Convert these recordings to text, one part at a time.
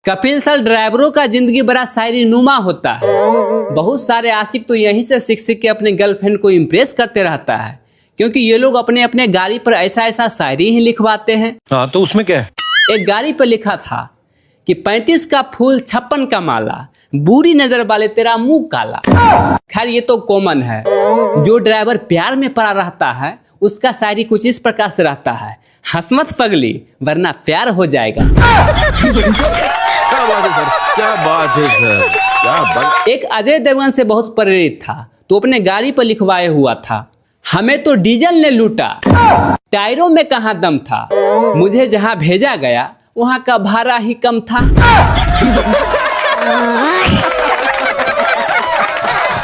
Kapil sir, ड्राइवरों का जिंदगी बड़ा शायरी नुमा होता है। बहुत सारे आशिक तो यहीं से सीख सीख के अपने गर्लफ्रेंड को इम्प्रेस करते रहता है, क्योंकि ये लोग अपने अपने गाड़ी पर ऐसा ऐसा शायरी ही लिखवाते हैं। हाँ, तो उसमें क्या है? एक गाड़ी पर लिखा था कि 35 का फूल 56 का माला, बुरी नजर वाले तेरा मुंह काला। खैर ये तो कॉमन है। जो ड्राइवर प्यार में पड़ा रहता है उसका शायरी कुछ इस प्रकार से रहता है, हंस मत पगली वरना प्यार हो जाएगा। क्या बात है सर, क्या बात है सर, क्या बात। एक अजय देवगन से बहुत प्रेरित था तो अपने गाड़ी पर लिखवाए हुआ था, हमें तो डीजल ने लूटा, टायरों में कहाँ दम था, मुझे जहाँ भेजा गया वहाँ का भाड़ा ही कम था।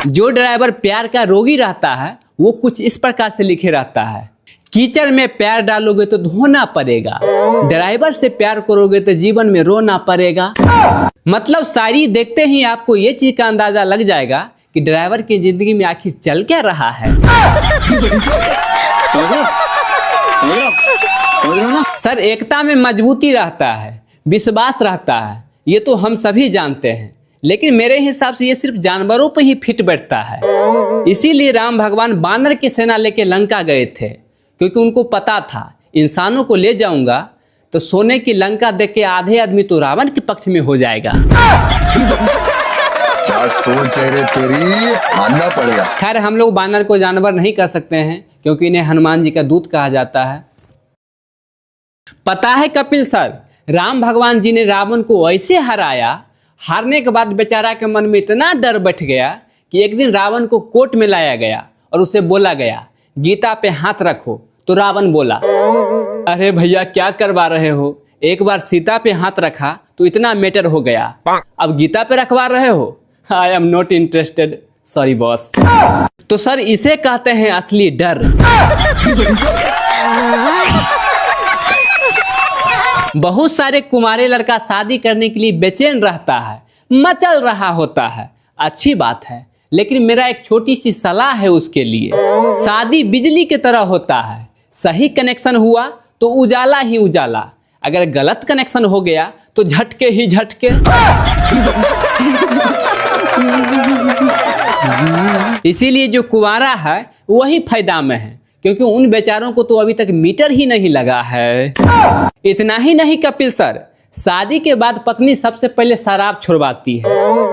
जो ड्राइवर प्यार का रोगी रहता है वो कुछ इस प्रकार से लिखे रहता है, कीचड़ में पैर डालोगे तो धोना पड़ेगा, ड्राइवर से प्यार करोगे तो जीवन में रोना पड़ेगा। मतलब शायरी देखते ही आपको ये चीज का अंदाजा लग जाएगा कि ड्राइवर की जिंदगी में आखिर चल क्या रहा है। सर, एकता में मजबूती रहता है, विश्वास रहता है, ये तो हम सभी जानते हैं, लेकिन मेरे हिसाब से ये सिर्फ जानवरों पर ही फिट बैठता है। इसीलिए राम भगवान बानर की सेना लेके लंका गए थे, क्योंकि उनको पता था इंसानों को ले जाऊंगा तो सोने की लंका देख के आधे आदमी तो रावण के पक्ष में हो जाएगा। क्या सोच है रे तेरी, मानना पड़ेगा। खैर, हम लोग बानर को जानवर नहीं कह सकते हैं क्योंकि इन्हें हनुमान जी का दूत कहा जाता है। पता है कपिल सर, राम भगवान जी ने रावण को ऐसे हराया, हारने के बाद बेचारा के मन में इतना डर बैठ गया कि एक दिन रावण को कोर्ट में लाया गया और उसे बोला गया गीता पे हाथ रखो। तो रावण बोला, अरे भैया क्या करवा रहे हो, एक बार सीता पे हाथ रखा तो इतना मैटर हो गया, अब गीता पे रखवा रहे हो। I am not interested, sorry boss. तो सर इसे कहते हैं असली डर। बहुत सारे कुंवारे लड़का शादी करने के लिए बेचैन रहता है, मचल रहा होता है, अच्छी बात है, लेकिन मेरा एक छोटी सी सलाह है उसके लिए। शादी बिजली की तरह होता है, सही कनेक्शन हुआ तो उजाला ही उजाला, अगर गलत कनेक्शन हो गया तो झटके ही झटके। इसीलिए जो कुंवारा है वही फायदा में है, क्योंकि उन बेचारों को तो अभी तक मीटर ही नहीं लगा है। इतना ही नहीं कपिल सर, शादी के बाद पत्नी सबसे पहले शराब छुड़वाती है,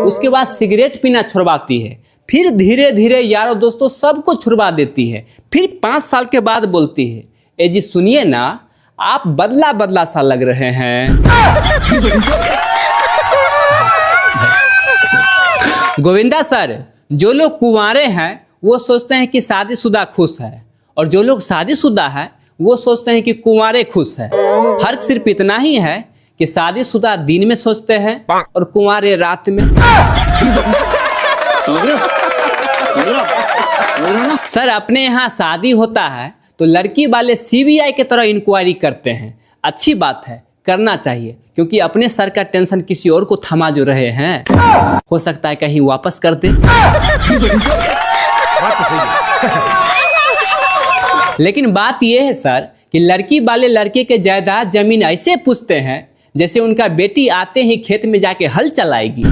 उसके बाद सिगरेट पीना छुड़वाती है, फिर धीरे धीरे यारों दोस्तों सबको छुड़वा देती है, फिर 5 साल के बाद बोलती है, ए जी सुनिए ना, आप बदला बदला सा लग रहे हैं। गोविंदा सर, जो लोग कुंवारे हैं वो सोचते हैं कि शादीशुदा खुश है, और जो लोग शादीशुदा है वो सोचते हैं कि कुंवारे खुश है। फर्क सिर्फ इतना ही है कि शादीशुदा दिन में सोचते हैं और कुंवारे रात में। सर, अपने यहाँ शादी होता है तो लड़की वाले सीबीआई की तरह इंक्वायरी करते हैं, अच्छी बात है, करना चाहिए, क्योंकि अपने सर का टेंशन किसी और को थमा जो रहे हैं, हो सकता है कहीं वापस कर दे। लेकिन बात यह है सर कि लड़की वाले लड़के के जायदाद जमीन ऐसे पूछते हैं जैसे उनका बेटी आते ही खेत में जाके हल चलाएगी।